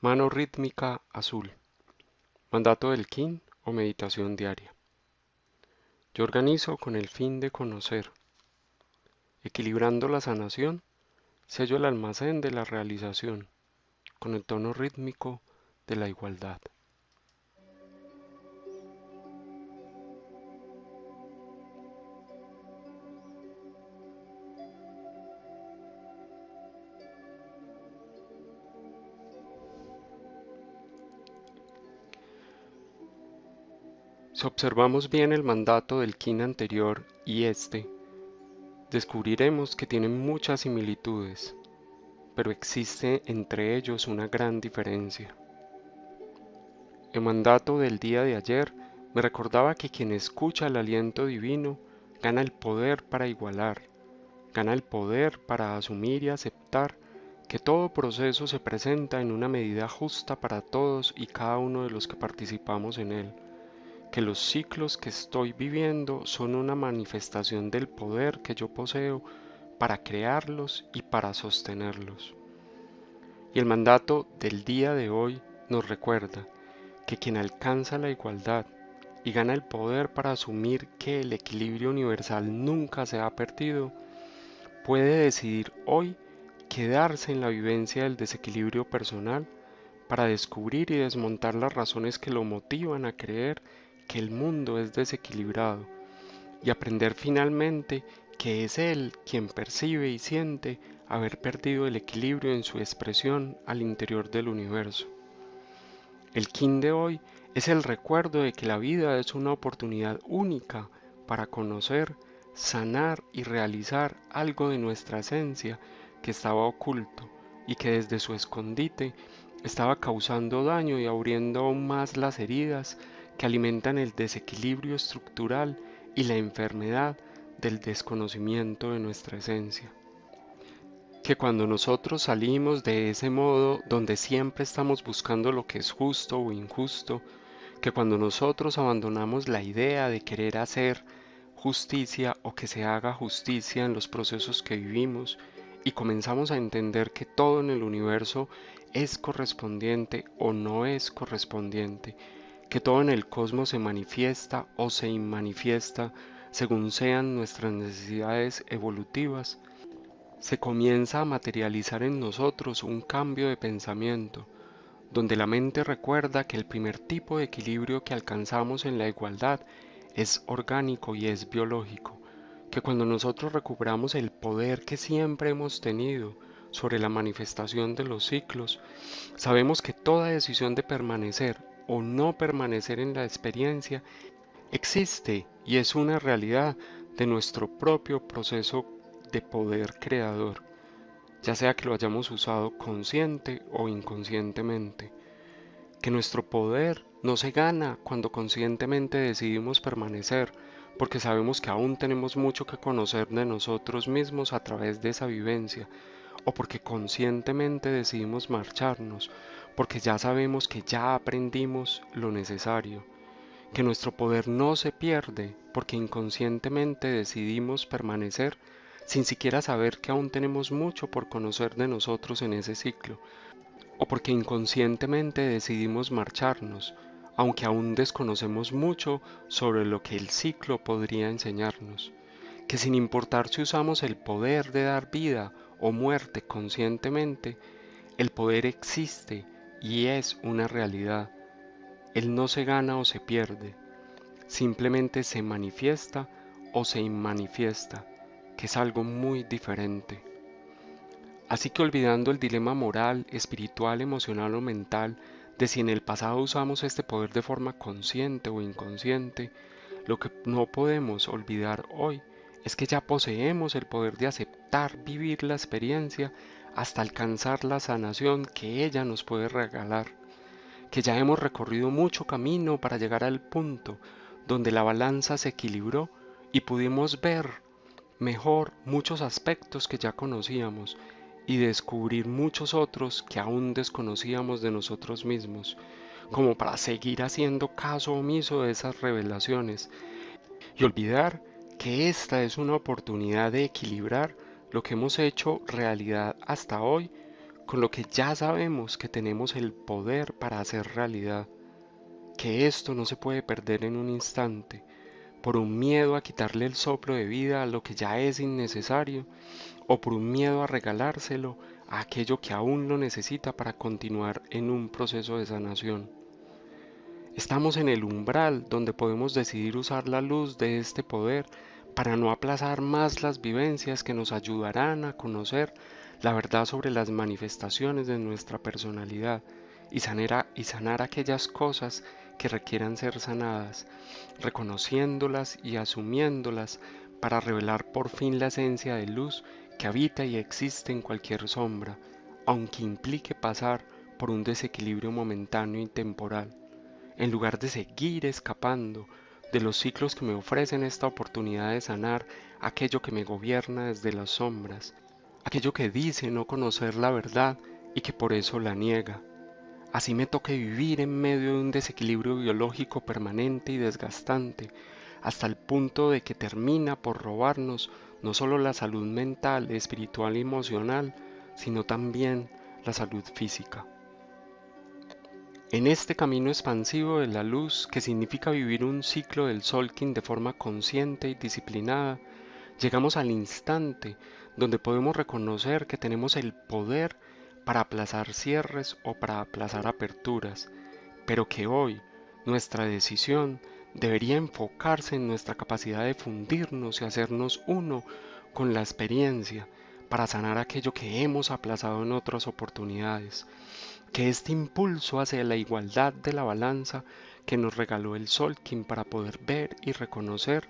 Mano rítmica azul. Mandato del Kin o meditación diaria. Yo organizo con el fin de conocer. Equilibrando la sanación, sello el almacén de la realización, con el tono rítmico de la igualdad. Si observamos bien el mandato del Kin anterior y este, descubriremos que tienen muchas similitudes, pero existe entre ellos una gran diferencia. El mandato del día de ayer me recordaba que quien escucha el aliento divino gana el poder para igualar, gana el poder para asumir y aceptar que todo proceso se presenta en una medida justa para todos y cada uno de los que participamos en él, que los ciclos que estoy viviendo son una manifestación del poder que yo poseo para crearlos y para sostenerlos. Y el mandato del día de hoy nos recuerda que quien alcanza la igualdad y gana el poder para asumir que el equilibrio universal nunca se ha perdido, puede decidir hoy quedarse en la vivencia del desequilibrio personal para descubrir y desmontar las razones que lo motivan a creer que el mundo es desequilibrado y aprender finalmente que es él quien percibe y siente haber perdido el equilibrio en su expresión al interior del universo. El Kin de hoy es el recuerdo de que la vida es una oportunidad única para conocer, sanar y realizar algo de nuestra esencia que estaba oculto y que desde su escondite estaba causando daño y abriendo aún más las heridas que alimentan el desequilibrio estructural y la enfermedad del desconocimiento de nuestra esencia. Que cuando nosotros salimos de ese modo donde siempre estamos buscando lo que es justo o injusto, que cuando nosotros abandonamos la idea de querer hacer justicia o que se haga justicia en los procesos que vivimos y comenzamos a entender que todo en el universo es correspondiente o no es correspondiente, que todo en el cosmos se manifiesta o se inmanifiesta según sean nuestras necesidades evolutivas, se comienza a materializar en nosotros un cambio de pensamiento, donde la mente recuerda que el primer tipo de equilibrio que alcanzamos en la igualdad es orgánico y es biológico, que cuando nosotros recuperamos el poder que siempre hemos tenido sobre la manifestación de los ciclos, sabemos que toda decisión de permanecer o no permanecer en la experiencia existe y es una realidad de nuestro propio proceso de poder creador, ya sea que lo hayamos usado consciente o inconscientemente, que nuestro poder no se gana cuando conscientemente decidimos permanecer, porque sabemos que aún tenemos mucho que conocer de nosotros mismos a través de esa vivencia, o porque conscientemente decidimos marcharnos, porque ya sabemos que ya aprendimos lo necesario, que nuestro poder no se pierde porque inconscientemente decidimos permanecer sin siquiera saber que aún tenemos mucho por conocer de nosotros en ese ciclo, o porque inconscientemente decidimos marcharnos, aunque aún desconocemos mucho sobre lo que el ciclo podría enseñarnos, que sin importar si usamos el poder de dar vida o muerte conscientemente, el poder existe y es una realidad. Él no se gana o se pierde, simplemente se manifiesta o se inmanifiesta, que es algo muy diferente. Así que olvidando el dilema moral, espiritual, emocional o mental de si en el pasado usamos este poder de forma consciente o inconsciente, lo que no podemos olvidar hoy es que ya poseemos el poder de aceptar vivir la experiencia hasta alcanzar la sanación que ella nos puede regalar, que ya hemos recorrido mucho camino para llegar al punto donde la balanza se equilibró y pudimos ver mejor muchos aspectos que ya conocíamos y descubrir muchos otros que aún desconocíamos de nosotros mismos, como para seguir haciendo caso omiso de esas revelaciones y olvidar que esta es una oportunidad de equilibrar lo que hemos hecho realidad hasta hoy con lo que ya sabemos que tenemos el poder para hacer realidad, que esto no se puede perder en un instante, por un miedo a quitarle el soplo de vida a lo que ya es innecesario, o por un miedo a regalárselo a aquello que aún lo necesita para continuar en un proceso de sanación. Estamos en el umbral donde podemos decidir usar la luz de este poder para no aplazar más las vivencias que nos ayudarán a conocer la verdad sobre las manifestaciones de nuestra personalidad y sanar aquellas cosas que requieran ser sanadas, reconociéndolas y asumiéndolas para revelar por fin la esencia de luz que habita y existe en cualquier sombra, aunque implique pasar por un desequilibrio momentáneo y temporal, en lugar de seguir escapando de los ciclos que me ofrecen esta oportunidad de sanar aquello que me gobierna desde las sombras, aquello que dice no conocer la verdad y que por eso la niega. Así me toque vivir en medio de un desequilibrio biológico permanente y desgastante, hasta el punto de que termina por robarnos no solo la salud mental, espiritual y emocional, sino también la salud física. En este camino expansivo de la luz, que significa vivir un ciclo del Solkin de forma consciente y disciplinada, llegamos al instante donde podemos reconocer que tenemos el poder para aplazar cierres o para aplazar aperturas, pero que hoy nuestra decisión debería enfocarse en nuestra capacidad de fundirnos y hacernos uno con la experiencia para sanar aquello que hemos aplazado en otras oportunidades, que este impulso hacia la igualdad de la balanza que nos regaló el Solkin para poder ver y reconocer,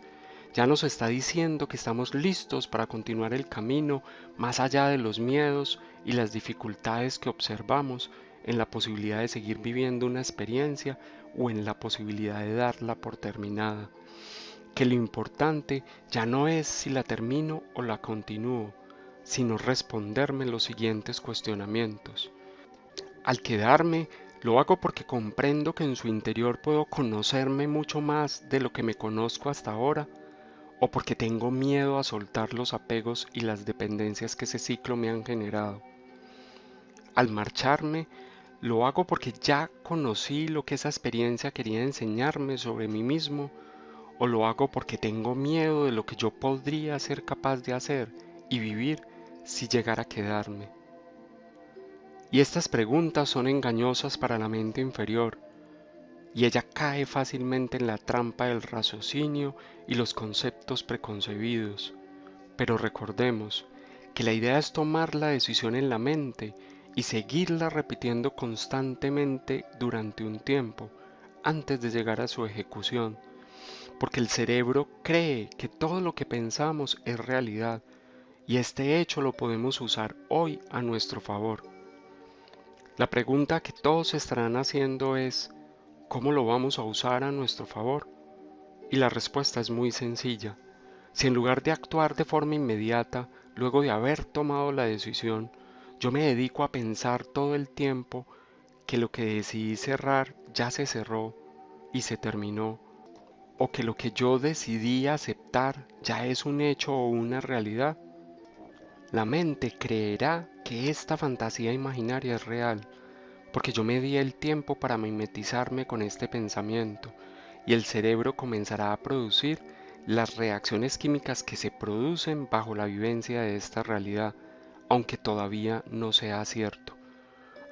ya nos está diciendo que estamos listos para continuar el camino más allá de los miedos y las dificultades que observamos, en la posibilidad de seguir viviendo una experiencia o en la posibilidad de darla por terminada. Que lo importante ya no es si la termino o la continúo, sino responderme los siguientes cuestionamientos. Al quedarme, lo hago porque comprendo que en su interior puedo conocerme mucho más de lo que me conozco hasta ahora, o porque tengo miedo a soltar los apegos y las dependencias que ese ciclo me han generado. Al marcharme, lo hago porque ya conocí lo que esa experiencia quería enseñarme sobre mí mismo, o lo hago porque tengo miedo de lo que yo podría ser capaz de hacer y vivir si llegara a quedarme. Y estas preguntas son engañosas para la mente inferior, y ella cae fácilmente en la trampa del raciocinio y los conceptos preconcebidos. Pero recordemos que la idea es tomar la decisión en la mente y seguirla repitiendo constantemente durante un tiempo antes de llegar a su ejecución, porque el cerebro cree que todo lo que pensamos es realidad y este hecho lo podemos usar hoy a nuestro favor. La pregunta que todos estarán haciendo es, ¿cómo lo vamos a usar a nuestro favor? Y la respuesta es muy sencilla. Si en lugar de actuar de forma inmediata, luego de haber tomado la decisión, yo me dedico a pensar todo el tiempo que lo que decidí cerrar ya se cerró y se terminó, o que lo que yo decidí aceptar ya es un hecho o una realidad, la mente creerá que esta fantasía imaginaria es real, porque yo me di el tiempo para mimetizarme con este pensamiento, y el cerebro comenzará a producir las reacciones químicas que se producen bajo la vivencia de esta realidad, aunque todavía no sea cierto.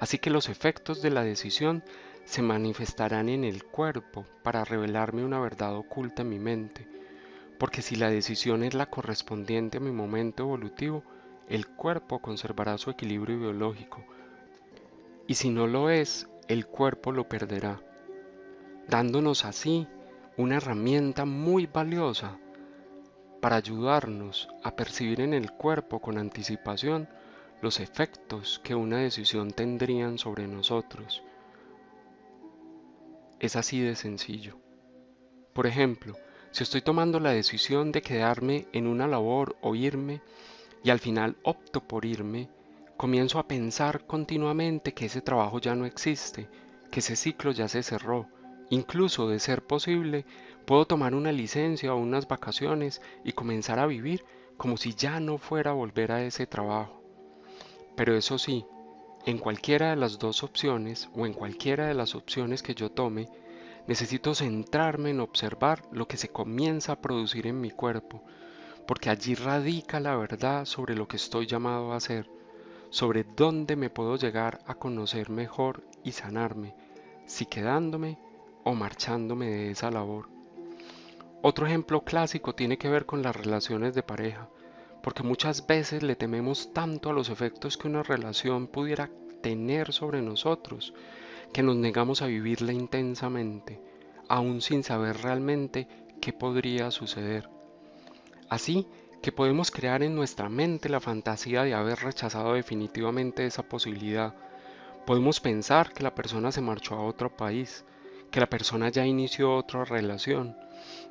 Así que los efectos de la decisión se manifestarán en el cuerpo para revelarme una verdad oculta en mi mente, porque si la decisión es la correspondiente a mi momento evolutivo, el cuerpo conservará su equilibrio biológico, y si no lo es, el cuerpo lo perderá, dándonos así una herramienta muy valiosa para ayudarnos a percibir en el cuerpo con anticipación los efectos que una decisión tendrían sobre nosotros. Es así de sencillo. Por ejemplo, si estoy tomando la decisión de quedarme en una labor o irme, y al final opto por irme, comienzo a pensar continuamente que ese trabajo ya no existe, que ese ciclo ya se cerró. Incluso, de ser posible, puedo tomar una licencia o unas vacaciones y comenzar a vivir como si ya no fuera a volver a ese trabajo. Pero eso sí, En cualquiera de las dos opciones o en cualquiera de las opciones que yo tome, necesito centrarme en observar lo que se comienza a producir en mi cuerpo, porque allí radica la verdad sobre lo que estoy llamado a hacer, sobre dónde me puedo llegar a conocer mejor y sanarme, si quedándome o marchándome de esa labor. Otro ejemplo clásico tiene que ver con las relaciones de pareja, porque muchas veces le tememos tanto a los efectos que una relación pudiera tener sobre nosotros, que nos negamos a vivirla intensamente, aún sin saber realmente qué podría suceder. Así que podemos crear en nuestra mente la fantasía de haber rechazado definitivamente esa posibilidad. Podemos pensar que la persona se marchó a otro país, que la persona ya inició otra relación,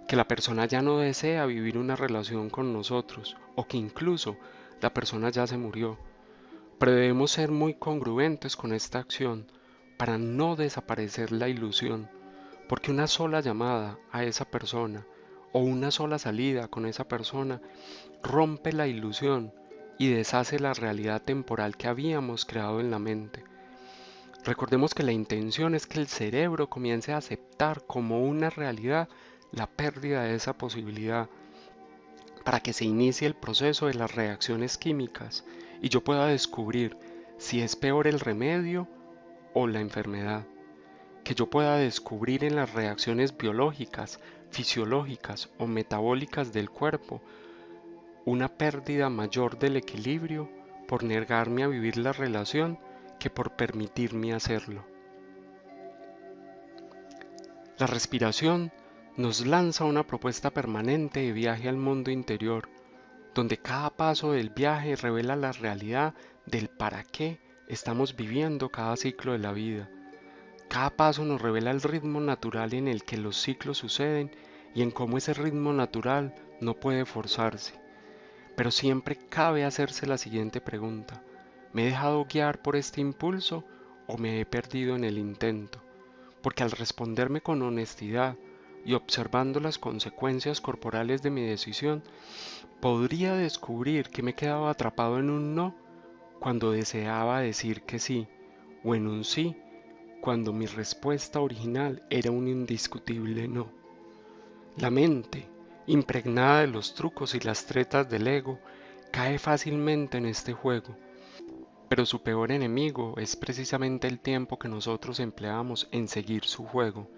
que la persona ya no desea vivir una relación con nosotros, o que incluso la persona ya se murió. Pero debemos ser muy congruentes con esta acción para no desaparecer la ilusión, porque una sola llamada a esa persona o una sola salida con esa persona rompe la ilusión y deshace la realidad temporal que habíamos creado en la mente. Recordemos que la intención es que el cerebro comience a aceptar como una realidad la pérdida de esa posibilidad, para que se inicie el proceso de las reacciones químicas y yo pueda descubrir si es peor el remedio o la enfermedad, que yo pueda descubrir en las reacciones biológicas, fisiológicas o metabólicas del cuerpo una pérdida mayor del equilibrio por negarme a vivir la relación que por permitirme hacerlo. La respiración nos lanza una propuesta permanente de viaje al mundo interior, donde cada paso del viaje revela la realidad del para qué estamos viviendo cada ciclo de la vida. Cada paso nos revela el ritmo natural en el que los ciclos suceden y en cómo ese ritmo natural no puede forzarse. Pero siempre cabe hacerse la siguiente pregunta: ¿me he dejado guiar por este impulso o me he perdido en el intento? Porque al responderme con honestidad y observando las consecuencias corporales de mi decisión, podría descubrir que me quedaba atrapado en un no cuando deseaba decir que sí, o en un sí cuando mi respuesta original era un indiscutible no. La mente, impregnada de los trucos y las tretas del ego, cae fácilmente en este juego, pero su peor enemigo es precisamente el tiempo que nosotros empleamos en seguir su juego,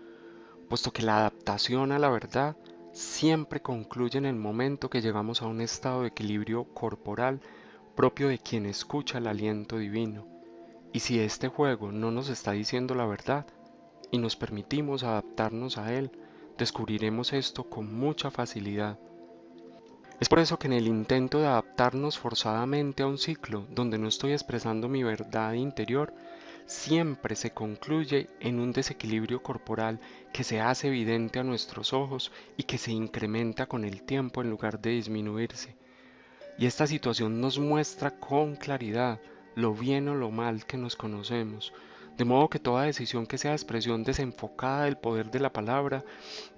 puesto que la adaptación a la verdad siempre concluye en el momento que llegamos a un estado de equilibrio corporal propio de quien escucha el aliento divino. Y si este juego no nos está diciendo la verdad y nos permitimos adaptarnos a él, descubriremos esto con mucha facilidad. Es por eso que en el intento de adaptarnos forzadamente a un ciclo donde no estoy expresando mi verdad interior, siempre se concluye en un desequilibrio corporal que se hace evidente a nuestros ojos y que se incrementa con el tiempo en lugar de disminuirse. Y esta situación nos muestra con claridad lo bien o lo mal que nos conocemos, de modo que toda decisión que sea expresión desenfocada del poder de la palabra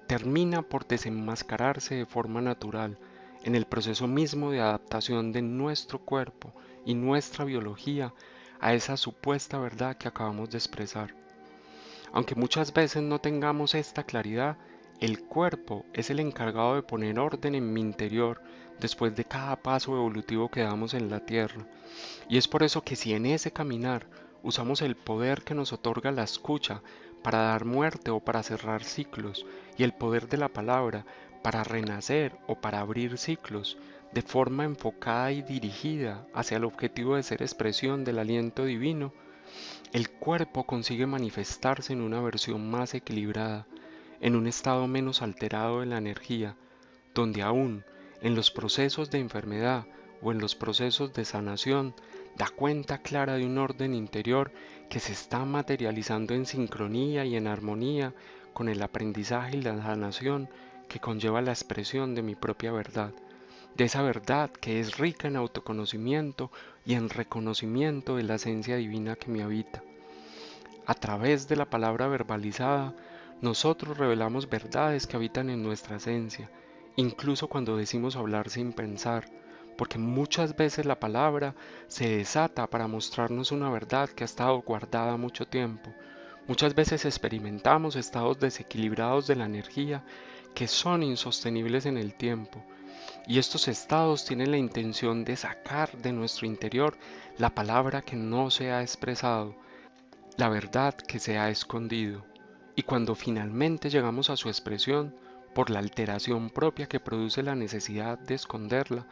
termina por desenmascararse de forma natural en el proceso mismo de adaptación de nuestro cuerpo y nuestra biología a esa supuesta verdad que acabamos de expresar. Aunque muchas veces no tengamos esta claridad, el cuerpo es el encargado de poner orden en mi interior después de cada paso evolutivo que damos en la tierra. Y es por eso que si en ese caminar usamos el poder que nos otorga la escucha para dar muerte o para cerrar ciclos, y el poder de la palabra para renacer o para abrir ciclos, de forma enfocada y dirigida hacia el objetivo de ser expresión del aliento divino, el cuerpo consigue manifestarse en una versión más equilibrada, en un estado menos alterado de la energía, donde aún en los procesos de enfermedad o en los procesos de sanación da cuenta clara de un orden interior que se está materializando en sincronía y en armonía con el aprendizaje y la sanación que conlleva la expresión de mi propia verdad, de esa verdad que es rica en autoconocimiento y en reconocimiento de la esencia divina que me habita. A través de la palabra verbalizada, nosotros revelamos verdades que habitan en nuestra esencia, incluso cuando decimos hablar sin pensar, porque muchas veces la palabra se desata para mostrarnos una verdad que ha estado guardada mucho tiempo. Muchas veces experimentamos estados desequilibrados de la energía que son insostenibles en el tiempo, y estos estados tienen la intención de sacar de nuestro interior la palabra que no se ha expresado, la verdad que se ha escondido. Y cuando finalmente llegamos a su expresión, por la alteración propia que produce la necesidad de esconderla,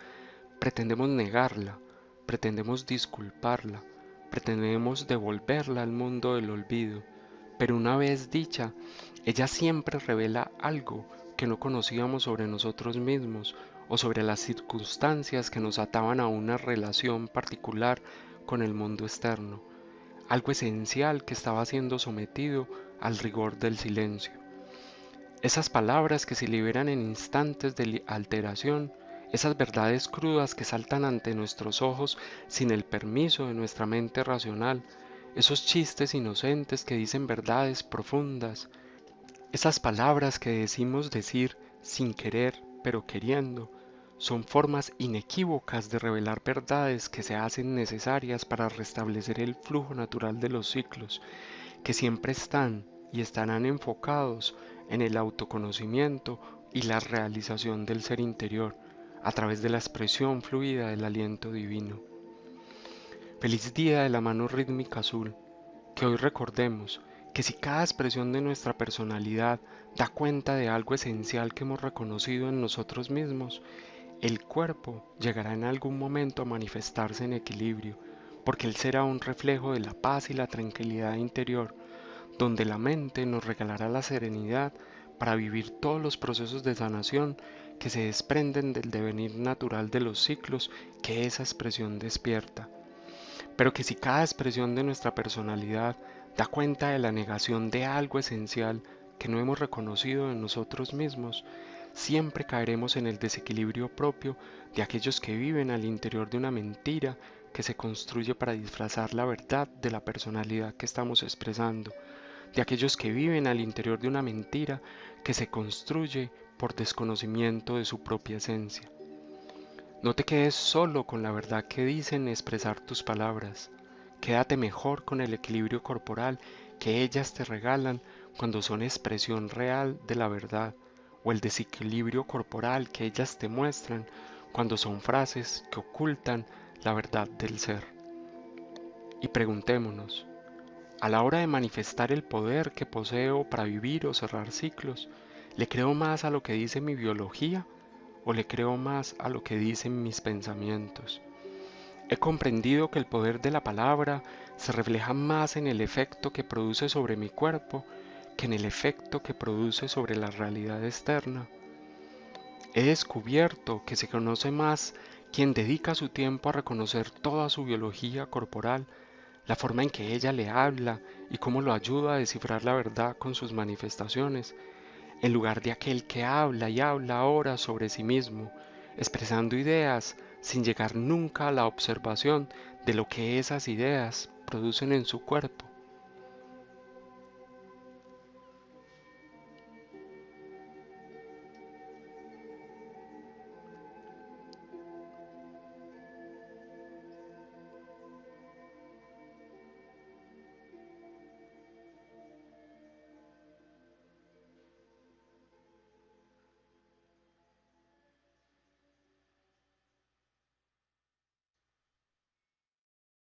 pretendemos negarla, pretendemos disculparla, pretendemos devolverla al mundo del olvido. Pero una vez dicha, ella siempre revela algo que no conocíamos sobre nosotros mismos o sobre las circunstancias que nos ataban a una relación particular con el mundo externo, algo esencial que estaba siendo sometido al rigor del silencio. Esas palabras que se liberan en instantes de alteración, esas verdades crudas que saltan ante nuestros ojos sin el permiso de nuestra mente racional, esos chistes inocentes que dicen verdades profundas, esas palabras que decimos decir sin querer pero queriendo, son formas inequívocas de revelar verdades que se hacen necesarias para restablecer el flujo natural de los ciclos, que siempre están y estarán enfocados en el autoconocimiento y la realización del ser interior a través de la expresión fluida del aliento divino. Feliz día de la mano rítmica azul, que hoy recordemos que si cada expresión de nuestra personalidad da cuenta de algo esencial que hemos reconocido en nosotros mismos, el cuerpo llegará en algún momento a manifestarse en equilibrio, porque él será un reflejo de la paz y la tranquilidad interior, donde la mente nos regalará la serenidad para vivir todos los procesos de sanación que se desprenden del devenir natural de los ciclos que esa expresión despierta. Pero que si cada expresión de nuestra personalidad da cuenta de la negación de algo esencial que no hemos reconocido en nosotros mismos, siempre caeremos en el desequilibrio propio de aquellos que viven al interior de una mentira que se construye para disfrazar la verdad de la personalidad que estamos expresando, de aquellos que viven al interior de una mentira que se construye por desconocimiento de su propia esencia. No te quedes solo con la verdad que dicen expresar tus palabras. Quédate mejor con el equilibrio corporal que ellas te regalan cuando son expresión real de la verdad, o el desequilibrio corporal que ellas te muestran cuando son frases que ocultan la verdad del ser. Y preguntémonos, a la hora de manifestar el poder que poseo para vivir o cerrar ciclos, ¿le creo más a lo que dice mi biología o le creo más a lo que dicen mis pensamientos? He comprendido que el poder de la palabra se refleja más en el efecto que produce sobre mi cuerpo que en el efecto que produce sobre la realidad externa. He descubierto que se conoce más quien dedica su tiempo a reconocer toda su biología corporal, la forma en que ella le habla y cómo lo ayuda a descifrar la verdad con sus manifestaciones, en lugar de aquel que habla y habla ahora sobre sí mismo, expresando ideas sin llegar nunca a la observación de lo que esas ideas producen en su cuerpo.